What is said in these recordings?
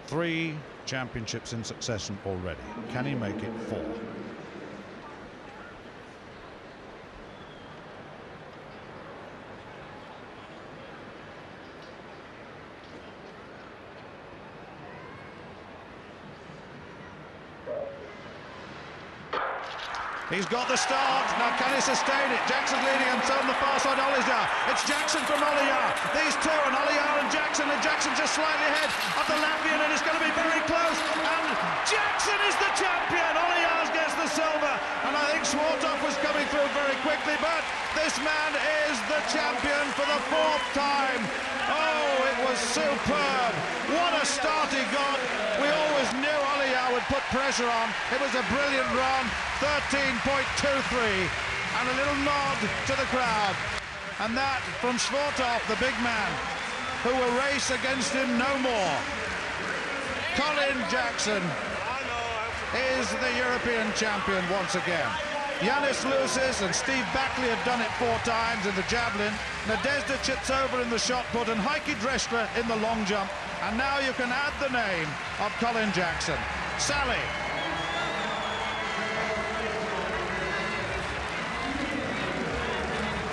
3 championships in succession already. Can he make it 4? He's got the start. Now can he sustain it? Jackson's leading and so on the far side, Olijar. It's Jackson from Olijar. These two, and Olijar and Jackson just slightly ahead of the Latvian, and it's going to be very close. And Jackson is the champion. Olijar gets the silver, and I think Swartov was coming through very quickly, but this man is the champion for the 4th time. Oh, it was superb. What a start he got. We always knew Olijar would put pressure on. It was a brilliant run. 13.23, and a little nod to the crowd, and that from Swartov, the big man, who will race against him no more. Colin Jackson is the European champion once again. Yanis Lusis and Steve Backley have done it 4 times in the javelin, Nadezhda Chitsova in the shot put, and Heike Drexler in the long jump, and now you can add the name of Colin Jackson. Sally.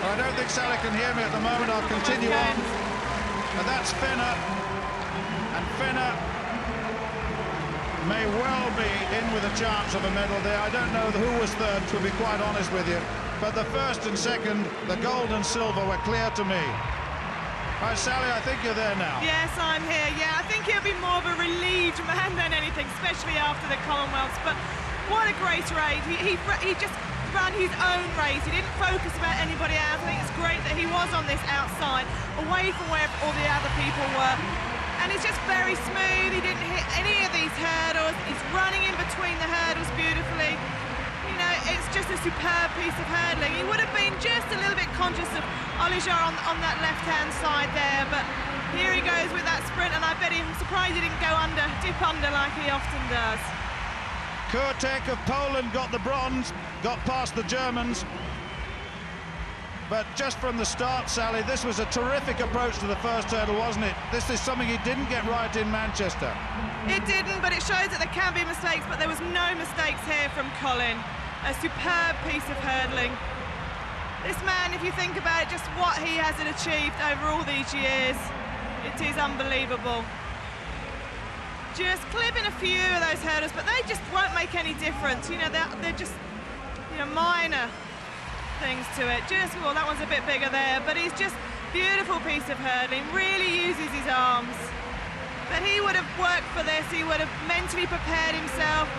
I don't think Sally can hear me at the moment. I'll continue on. And that's Finner. And Finner may well be in with a chance of a medal there. I don't know who was third, to be quite honest with you. But the first and second, the gold and silver, were clear to me. Right, Sally, I think you're there now. Yes, I'm here. Yeah, I think he'll be more of a relieved man than anything, especially after the Commonwealths. But what a great race. He just ran his own race. He didn't focus about anybody else. I think it's great that he was on this outside, away from where all the other people were. And it's just very smooth. He didn't hit any of these hurdles. He's running in between the hurdles beautifully. You know, it's just a superb piece of hurdling. He would have been just a little bit conscious of Olijar on that left-hand side there, but here he goes with that sprint, and I bet I'm surprised he didn't go under, dip under like he often does. Kurtek of Poland got the bronze, got past the Germans. But just from the start, Sally, this was a terrific approach to the first hurdle, wasn't it? This is something he didn't get right in Manchester. It didn't, but it shows that there can be mistakes, but there was no mistakes here from Colin. A superb piece of hurdling. This man, if you think about it, just what he has achieved over all these years, it is unbelievable. Just clipping a few of those hurdles, but they just won't make any difference. You know, they're just, you know, minor things to it. Just, well, that one's a bit bigger there, but he's just beautiful piece of hurdling, really uses his arms. But he would have worked for this, he would have mentally prepared himself.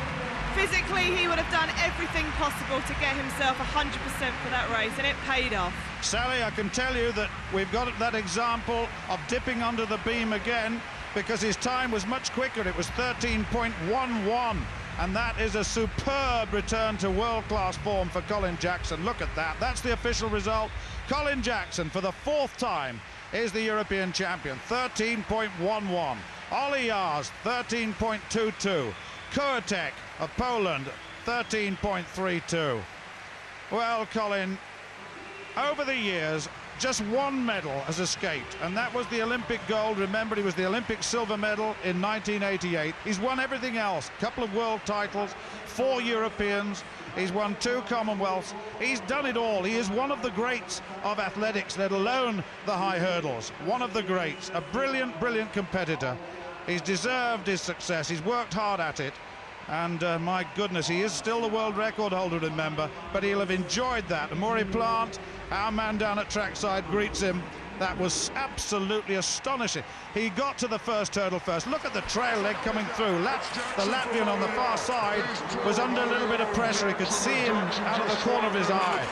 Physically, he would have done everything possible to get himself 100% for that race, and it paid off. Sally, I can tell you that we've got that example of dipping under the beam again, because his time was much quicker. It was 13.11, and that is a superb return to world-class form for Colin Jackson. Look at that. That's the official result. Colin Jackson, for the 4th time, is the European champion. 13.11. Olijar's 13.22. Kurtek of Poland, 13.32. Well, Colin, over the years, just one medal has escaped, and that was the Olympic gold. Remember, he was the Olympic silver medal in 1988. He's won everything else. A couple of world titles, 4 Europeans. He's won 2 Commonwealths. He's done it all. He is one of the greats of athletics, let alone the high hurdles. One of the greats, a brilliant, brilliant competitor. He's deserved his success. He's worked hard at it. And my goodness, he is still the world record holder, remember, but he'll have enjoyed that. Amaury Plant, our man down at trackside, greets him. That was absolutely astonishing. He got to the first hurdle first. Look at the trail leg coming through. The Latvian on the far side was under a little bit of pressure. He could see him out of the corner of his eye.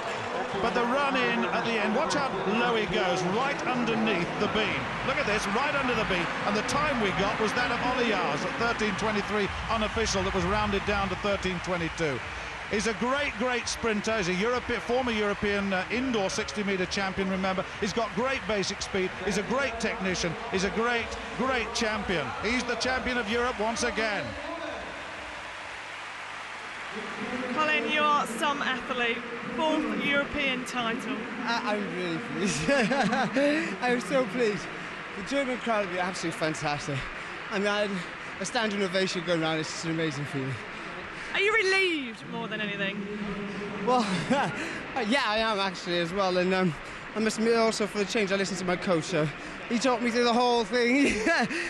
But the run in at the end, watch how low he goes, right underneath the beam. Look at this, right under the beam. And the time we got was that of Olijar's at 13.23 unofficial, that was rounded down to 13.22. He's a great, great sprinter. He's a former European indoor 60-metre champion, remember. He's got great basic speed. He's a great technician. He's a great, great champion. He's the champion of Europe once again. Colin, you are some athlete. 4th European title. I'm really pleased. I'm so pleased. The German crowd will be absolutely fantastic. I mean, I had a standing ovation going around. It's just an amazing feeling. Are you relieved more than anything? Well, yeah, I am actually as well. And I must admit also for the change, I listened to my coach. He taught me through the whole thing.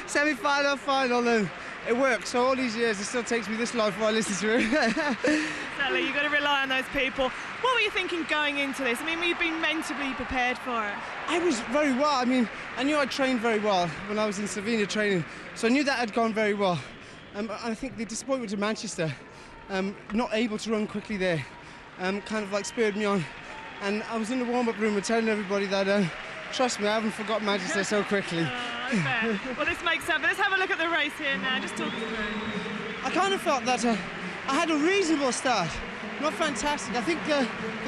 Semi-final, final, and it works. So all these years, it still takes me this long before I listen to it. Exactly, you've got to rely on those people. What were you thinking going into this? I mean, were you being mentally prepared for it? I was very well. I mean, I knew I'd trained very well when I was in Slovenia training, so I knew that had gone very well. And I think the disappointment in Manchester, not able to run quickly there, kind of like spurred me on. And I was in the warm-up room and telling everybody that, trust me, I haven't forgotten Manchester so quickly. I bet. Well, this makes sense. But let's have a look at the race here now. Just talk us through. I kind of felt that I had a reasonable start, not fantastic. I think the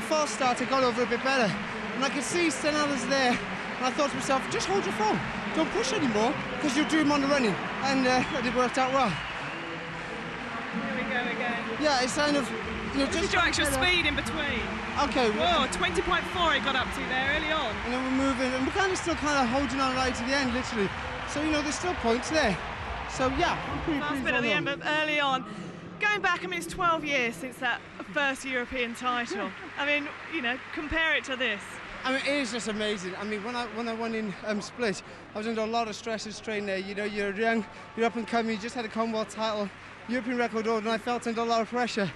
false start I got over a bit better, and I could see 10 others there, and I thought to myself, just hold your form, don't push anymore, because you'll do them on the running, and it worked out well. Here we go again. Yeah, it's kind of, This is your actual speed in between. Okay. Whoa, 20.4 it got up to there early on. And then we're moving, and we're kind of still holding on right to the end, literally. So, there's still points there. So, yeah, I'm pretty Last bit at the end, but early on. Going back, I mean, it's 12 years since that first European title. I mean, compare it to this. I mean, it is just amazing. I mean, when I won in Split, I was under a lot of stress and strain there. You're young, you're up and coming, you just had a Commonwealth title, European record holder, and I felt under a lot of pressure.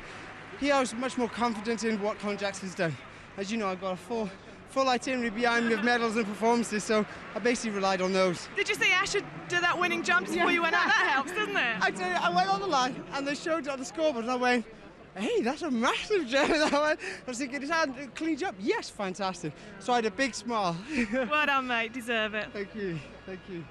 Here I was much more confident in what Colin Jackson's done. As you know, I've got a full itinerary behind me of medals and performances, so I basically relied on those. Did you see Asher do that winning jump before you went out? That helps, doesn't it? I tell you, I went on the line and they showed it on the scoreboard and I went, hey, that's a massive jump. I was thinking, is that a clean jump? Yes, fantastic. So I had a big smile. Well done, mate. Deserve it. Thank you. Thank you.